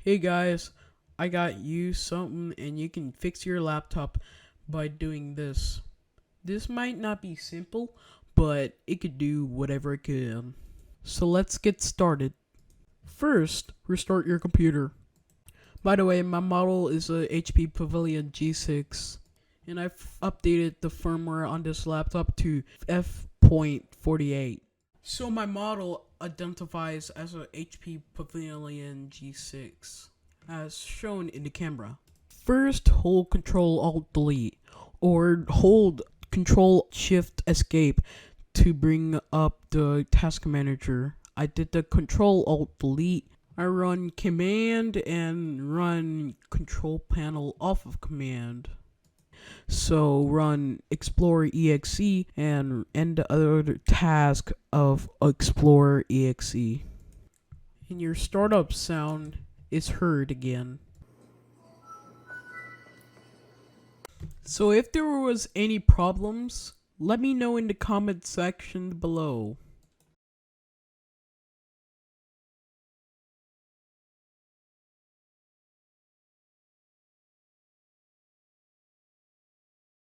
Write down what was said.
Hey guys, I got you something and you can fix your laptop by doing this. This might not be simple, but it could do whatever it can. So let's get started. First, restart your computer. By the way, my model is a HP Pavilion G6 and I've updated the firmware on this laptop to F.48. So my model identifies as a HP Pavilion G6, as shown in the camera. First, hold Control Alt Delete, or hold Control Shift Escape to bring up the task manager. I did the Control Alt Delete. I run Command and run Control Panel off of Command. So run Explorer exe and end the other task of Explorer exe. And your startup sound is heard again. So if there was any problems, let me know in the comment section below.